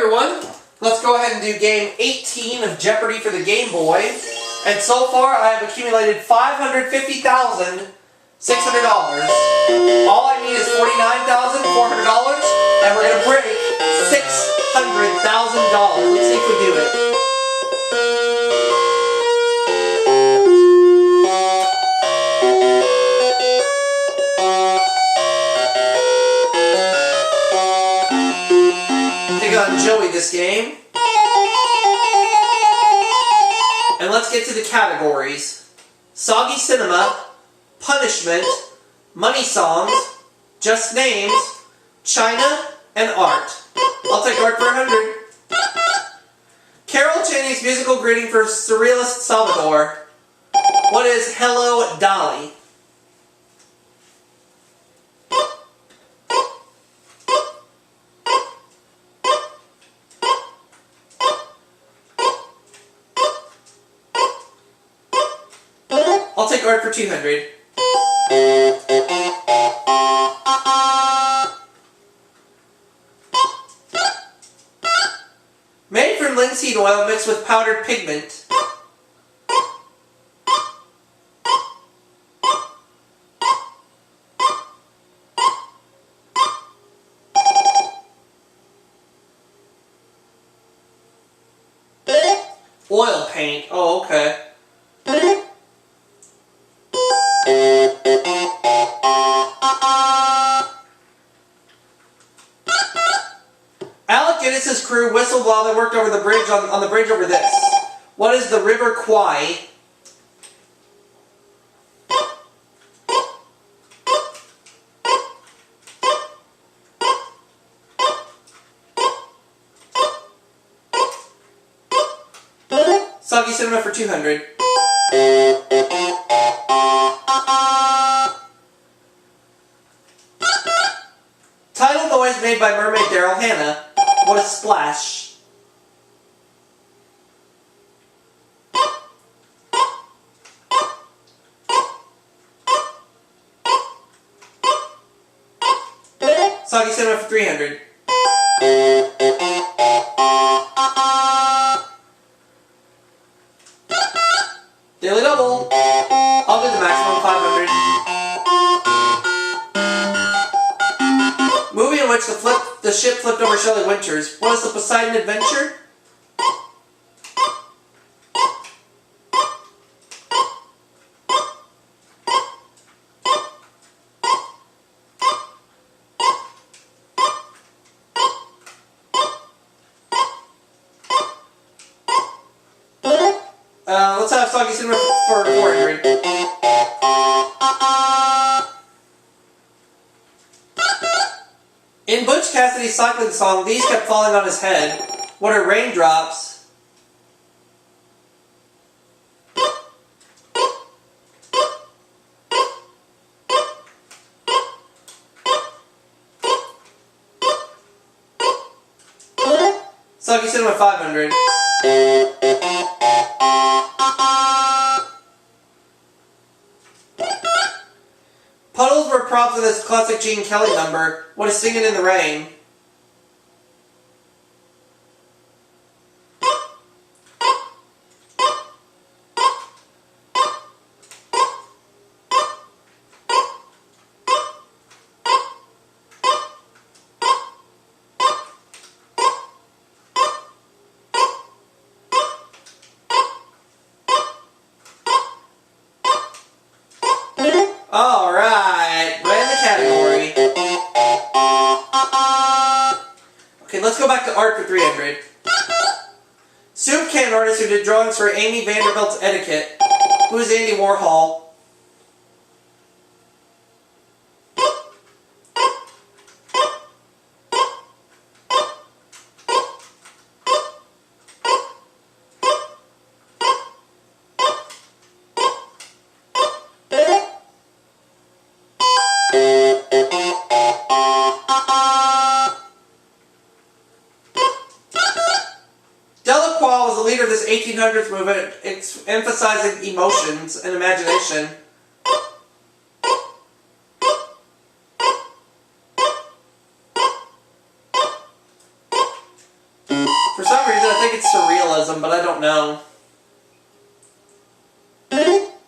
everyone, let's go ahead and do game 18 of Jeopardy for the Game Boy. And so far I have accumulated $550,600. All I need is $49,400 and we're going to break $600,000. Let's see if we do it. On Joey this game. And let's get to the categories. Soggy Cinema, Punishment, Money Songs, Just Names, China, and Art. I'll take Art for 100. Carol Chaney's musical greeting for Surrealist Salvador. What is Hello, Dolly? I'll take Art for 200. Made from linseed oil mixed with powdered pigment. Oil paint. Oh, okay. Alec Guinness's crew whistled while they worked over the bridge on the bridge over this. What is the River Kwai? Soggy Cinema for 200. Title noise made by mermaid Daryl Hannah. What is Splash? Soggy Cinema for 300. Daily Double. I'll do the maximum 500. Movie in which the ship flipped over Shelley Winters. What is the Poseidon Adventure? Let's have Soggy Cinema for 400. In Butch Cassidy's cycling song, these kept falling on his head. What are raindrops? Soggy Cinema 500. Puddles were props in this classic Gene Kelly number. What is Singin' in the Rain? Alright, right in the category. Okay, let's go back to Art for 300. Soup can artist who did drawings for Amy Vanderbilt's Etiquette. Who is Andy Warhol? Delacroix was the leader of this 1800s movement. It's emphasizing emotions and imagination. realism, but I don't know.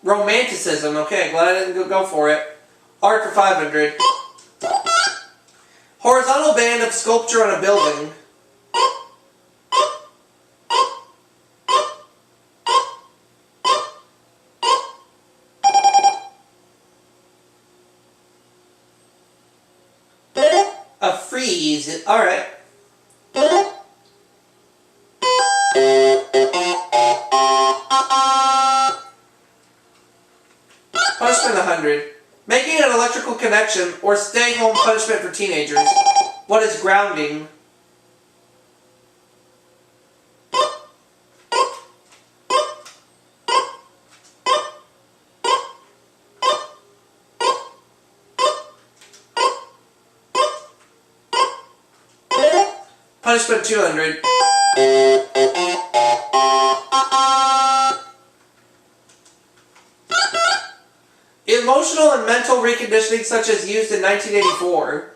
Romanticism. Okay, glad I didn't go for it. Art for 500. Horizontal band of sculpture on a building. A frieze. Alright. Punishment 100. Making an electrical connection or stay home punishment for teenagers. What is grounding? Punishment 200. Emotional and mental reconditioning such as used in 1984.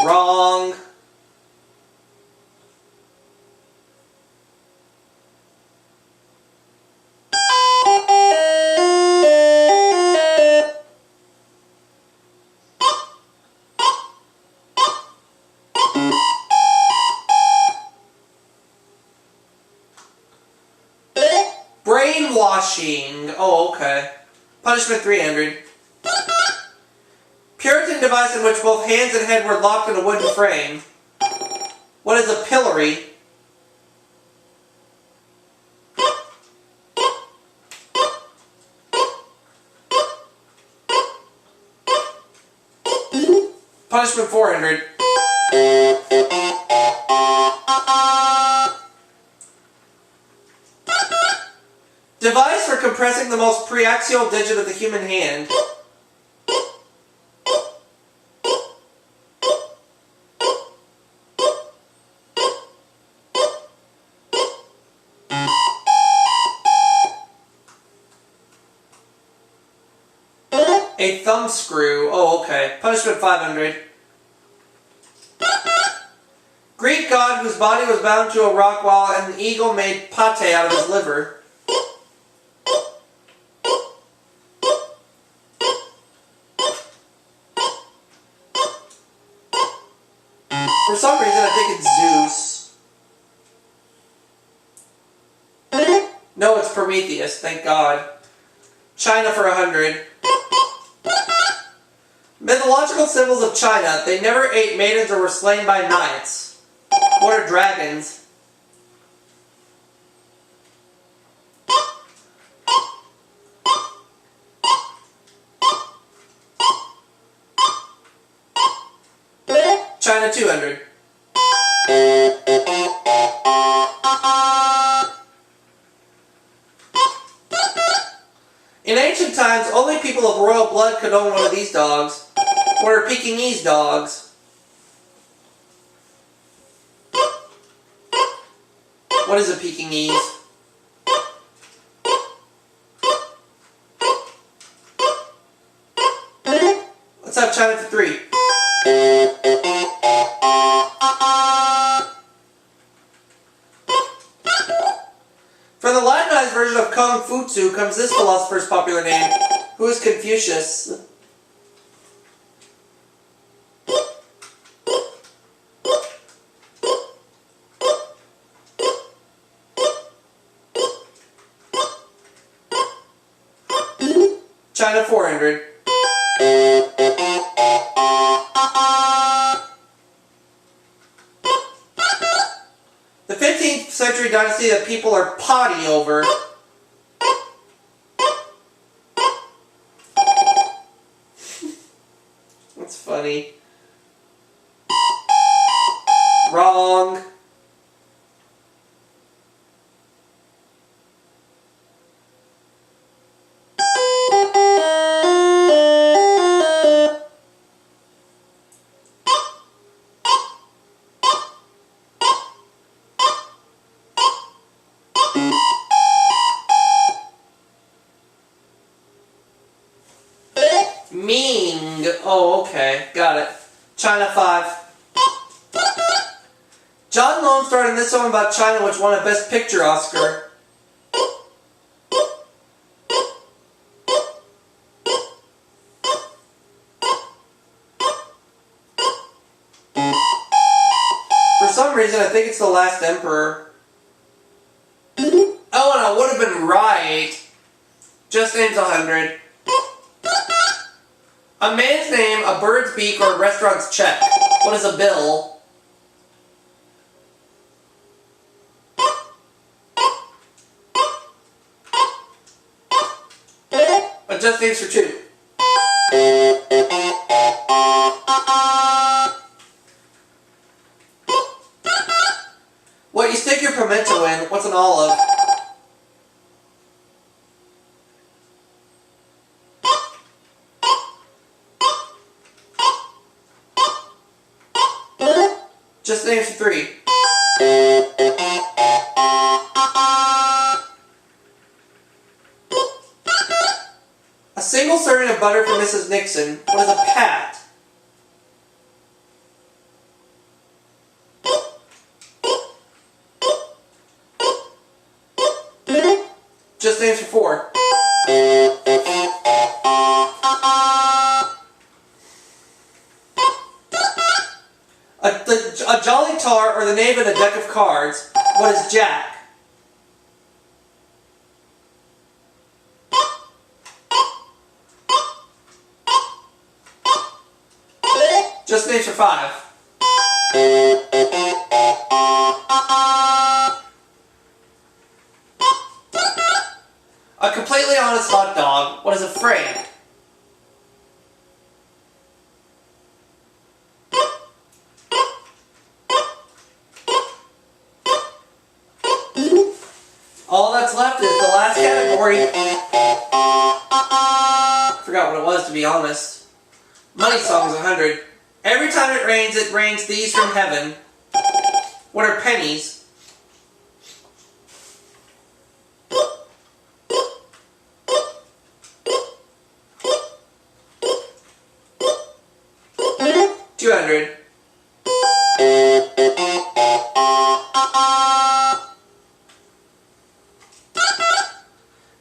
Wrong. Brainwashing. Oh, okay. Punishment 300. Puritan device in which both hands and head were locked in a wooden frame. What is a pillory? Punishment 400. Device for compressing the most preaxial digit of the human hand. A thumb screw. Oh, okay. Punishment 500. Greek god whose body was bound to a rock while an eagle made pate out of his liver. For some reason, I think it's Zeus. No, it's Prometheus. Thank God. China for 100. Mythological symbols of China. They never ate maidens or were slain by knights. What are dragons? China 200. In ancient times, only people of royal blood could own one of these dogs. What are Pekingese dogs? What is a Pekingese? Let's have China for 3. From the Latinized version of Kung Fu Tzu comes this philosopher's popular name. Who is Confucius? China 400. The 15th century dynasty that people are potty over. That's funny. Wrong. Ming. Oh, okay. Got it. China 5. John Lone starred in this song about China, which won a Best Picture Oscar. For some reason, I think it's The Last Emperor. Oh, and I would have been right. Just names 100. A man's name, a bird's beak, or a restaurant's check. What is a bill? Just names for 2. What you stick your pimento in? What's an olive? Just names for 3. A single serving of butter for Mrs. Nixon. What is a pat? Just names for 4. A jolly tar or the name of a deck of cards. What is Jack? Just names for 5. A completely honest hot dog. What is a Frank? All that's left is the last category. Forgot what it was, to be honest. Money songs 100. Every time it rains these from heaven. What are pennies? $200.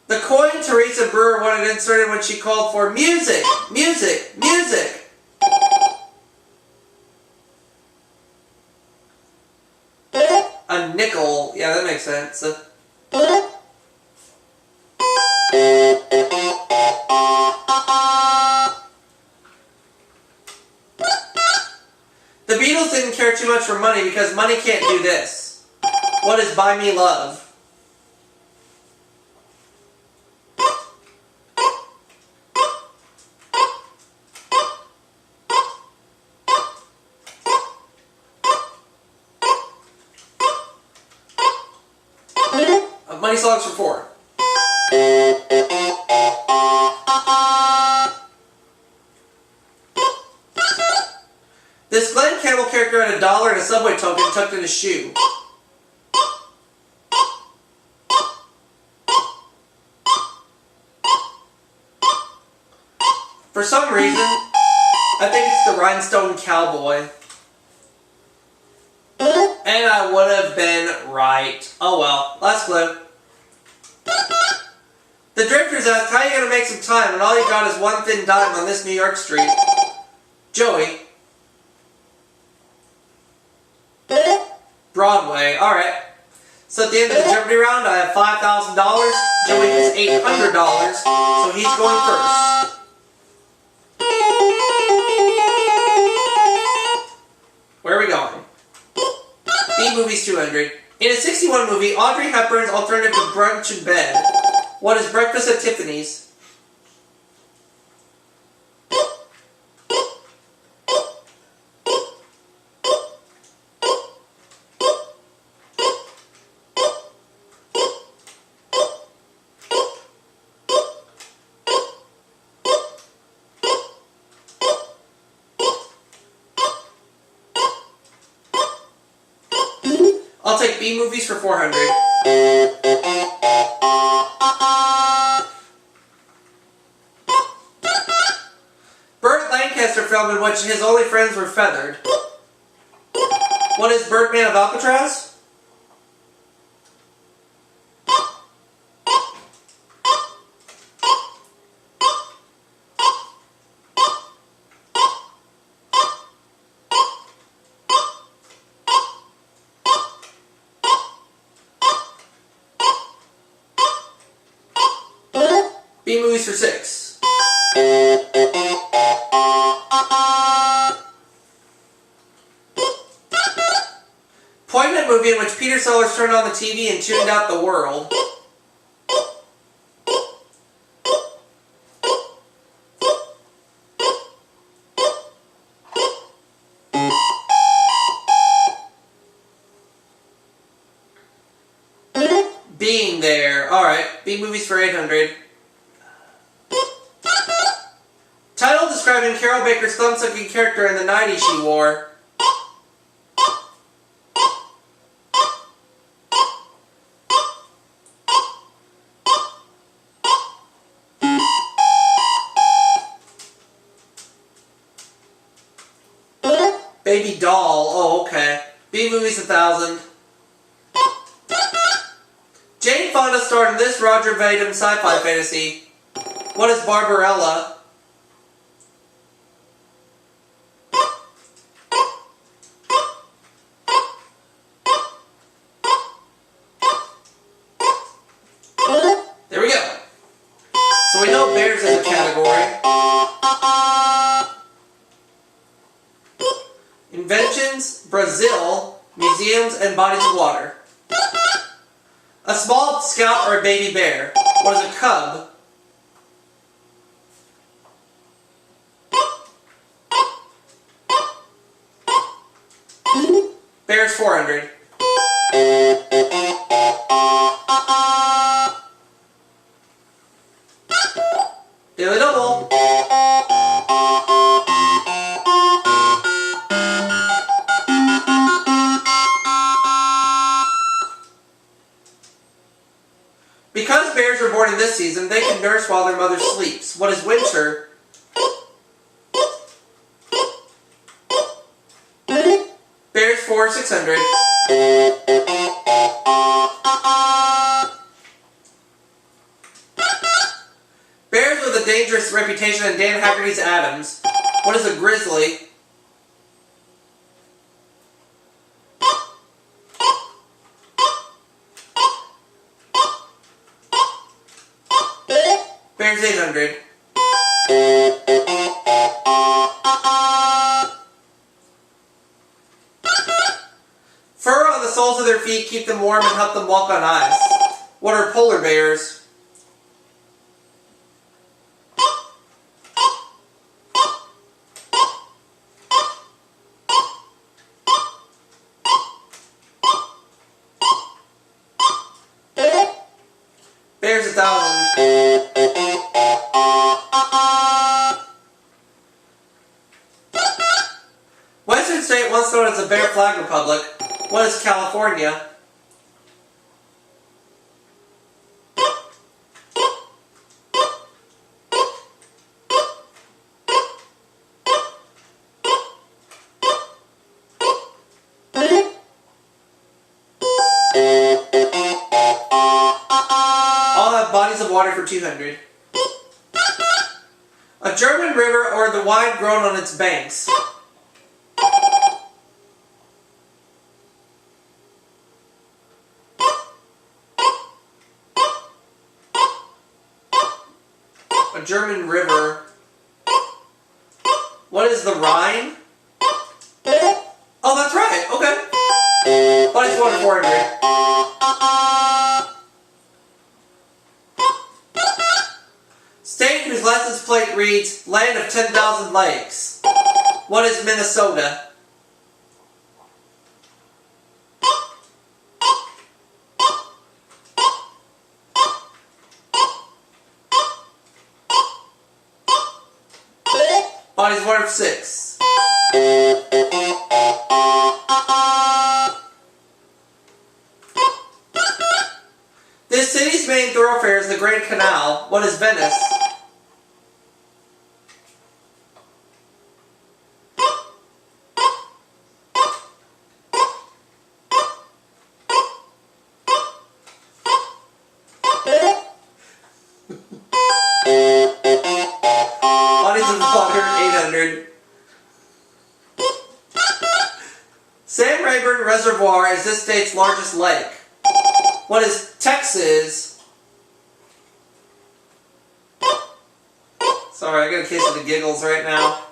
The coin Teresa Brewer wanted inserted when she called for music, music, music. A nickel. Yeah, that makes sense. The Beatles didn't care too much for money because money can't do this. What is Buy Me Love? Money songs for 4. This Glenn Campbell character had $1 and a Subway token tucked in his shoe. For some reason, I think it's the Rhinestone Cowboy. And I would have been right. Oh well, last clue. The Drifters asked, how are you going to make some time when all you got is one thin dime on this New York street? Joey. Broadway. Alright. So at the end of the Jeopardy round, I have $5,000. Joey has $800. So he's going first. Where are we going? B-Movies 200. In a 61 movie, Audrey Hepburn's alternative to brunch in bed. What is Breakfast at Tiffany's? I'll take B-Movies for 400. film in which his only friends were feathered? What is Birdman of Alcatraz? B movies for 6. Poignant movie in which Peter Sellers turned on the TV and tuned out the world. Being There. Alright, B movies for 800. Title describing Carol Baker's thumb-sucking character in the 90s she wore. Baby Doll. Oh, okay. B movies 1,000. Jane Fonda starred in this Roger Vadim sci-fi fantasy. What is Barbarella? There we go. So we know bears is a category. Inventions, Brazil, museums, and bodies of water. A small scout or a baby bear. What is a cub? Bears 400. Daily Double. Because bears are born in this season, they can nurse while their mother sleeps. What is winter? Bears 4, 600. Bears with a dangerous reputation in Dan Haggerty's Adams. What is a grizzly? Bears 800. Fur on the soles of their feet keep them warm and help them walk on ice. What are polar bears? Bears 1,000. Western state once known as the Bear Flag Republic. What is California? I'll have bodies of water for 200. A German river or the wine grown on its banks. A German river. What is the Rhine? Oh, that's right. Okay. Bodies of water 400. State whose license plate reads, Land of 10,000 Lakes. What is Minnesota? Bodies of water for 6. This city's main thoroughfare is the Grand Canal. What is Venice? Reservoir is this state's largest lake? What is Texas? Sorry, I got a case of the giggles right now.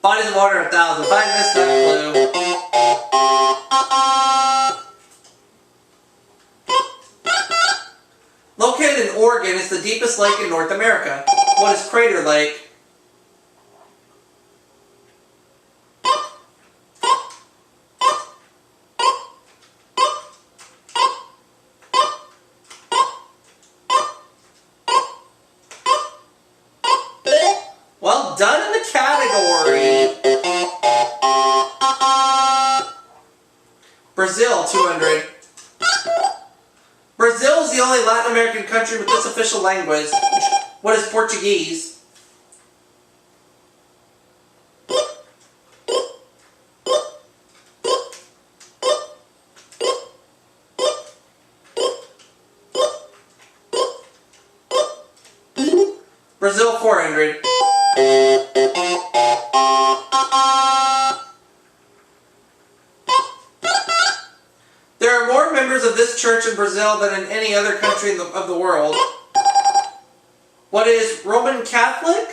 Bodies of water 1,000. If I missed that clue. Located in Oregon, it's the deepest lake in North America. What is Crater Lake? Well done in the category. Brazil, 200. Brazil is the only Latin American country with this official language. What is Portuguese? Brazil, 400. There are more members of this church in Brazil than in any other country of the world. What is Roman Catholic?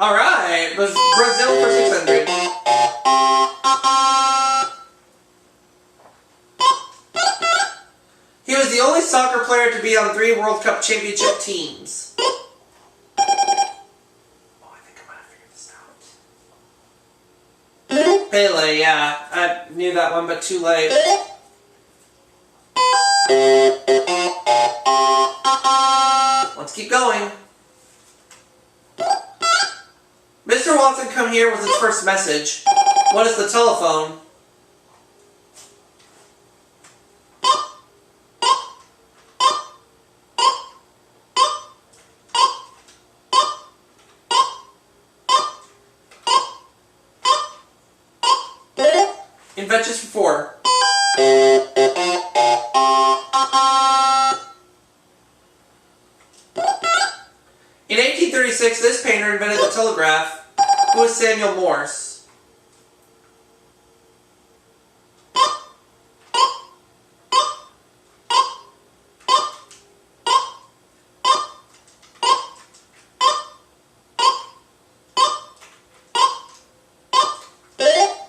Alright, Brazil for 600. He was the only soccer player to be on 3 World Cup championship teams. Oh, I think I might have figured this out. Pele, yeah. I knew that one, but too late. Let's keep going. Mr. Watson, come here was its first message. What is the telephone? Inventions for 4. In 1836, this painter invented the telegraph. Who is Samuel Morse?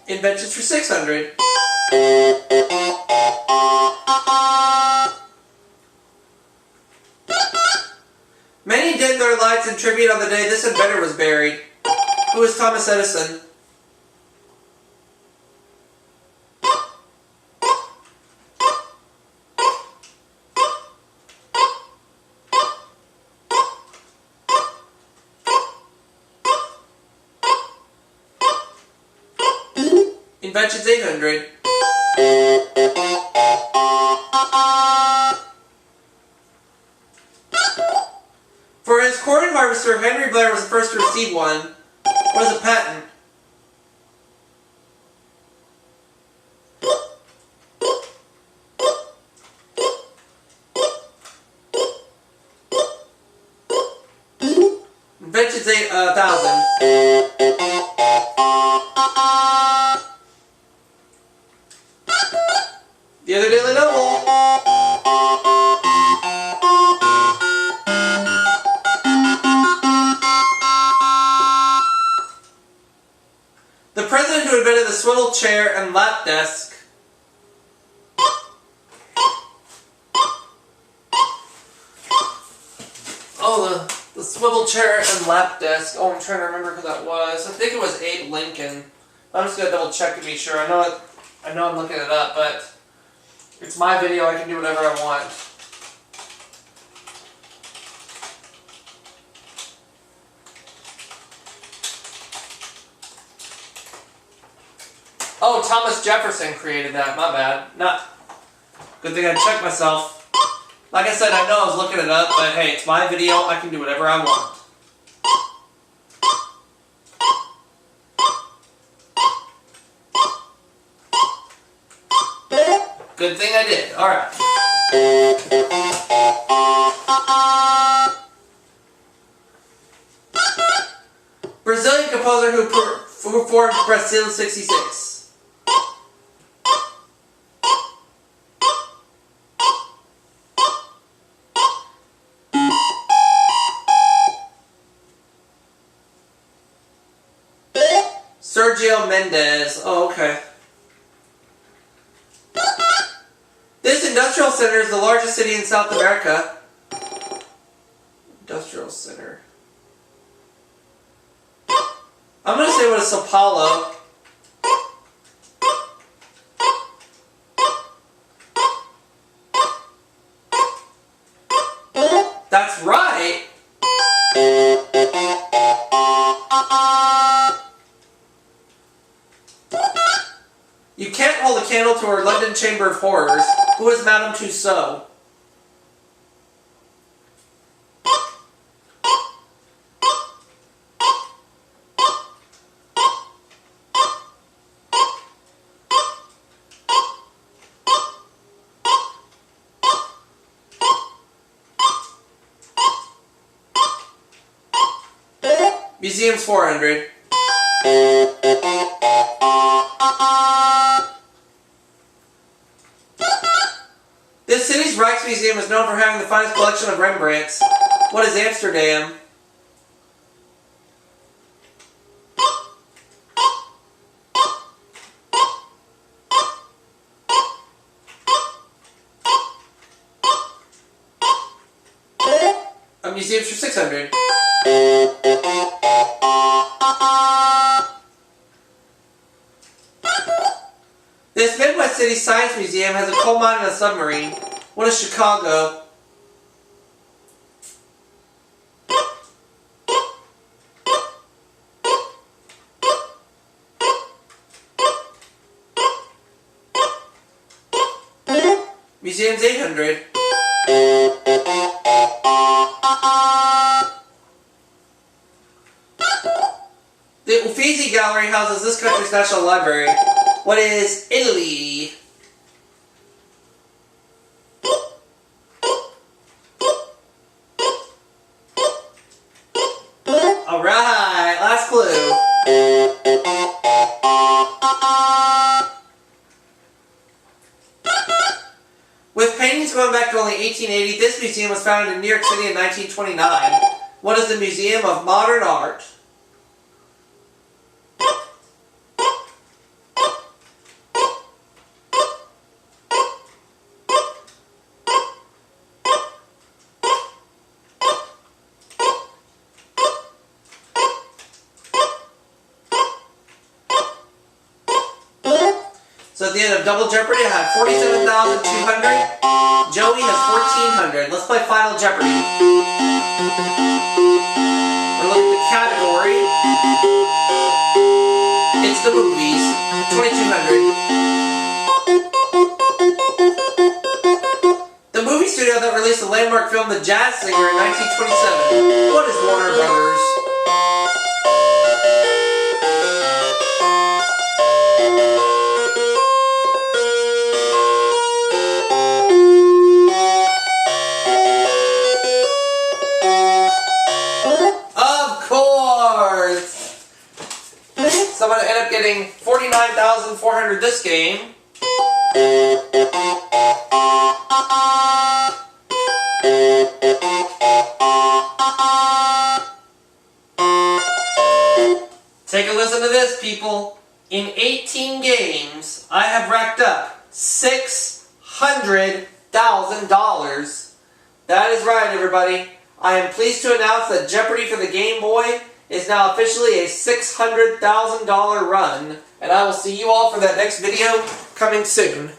Inventions for 600. Many did their lights in tribute on the day this inventor was buried. Who is Thomas Edison? Inventions 800. For his corn harvester, Henry Blair was the first to receive one. What is a patent? Inventions 1,000. The other Daily Double. The president who invented the swivel chair and lap desk. Oh, the swivel chair and lap desk. Oh, I'm trying to remember who that was. I think it was Abe Lincoln. I'm just gonna double check to be sure. I know I'm looking it up, but it's my video. I can do whatever I want. Oh, Thomas Jefferson created that. My bad. Good thing I checked myself. Like I said, I know I was looking it up, but hey, it's my video. I can do whatever I want. Good thing I did. Alright. Brazilian composer who performed Brazil 66. Sergio Mendes. Oh, okay. This industrial center is the largest city in South America. Industrial center. I'm going to say what is Sao Paulo. That's right. You can't hold a candle to our London Chamber of Horrors. Who is Madame Tussauds? Museum's 400. This city's Rijksmuseum is known for having the finest collection of Rembrandts. What is Amsterdam? A museum's for 600. This Midwest City Science Museum has a coal mine and a submarine. What is Chicago? Museum's 800. The Uffizi Gallery houses this country's national library. What is Italy? Alright, last clue. With paintings going back to only 1880, this museum was founded in New York City in 1929. What is the Museum of Modern Art? So at the end of Double Jeopardy, I have 47,200. Joey has 1,400. Let's play Final Jeopardy. We're looking at the category. It's the movies. 2,200. The movie studio that released the landmark film The Jazz Singer in 1927. What is Warner Brothers? So I'm going to end up getting 49,400 this game. Take a listen to this, people. In 18 games, I have racked up $600,000. That is right, everybody. I am pleased to announce that Jeopardy for the Game Boy is now officially a $600,000 run, and I will see you all for that next video coming soon.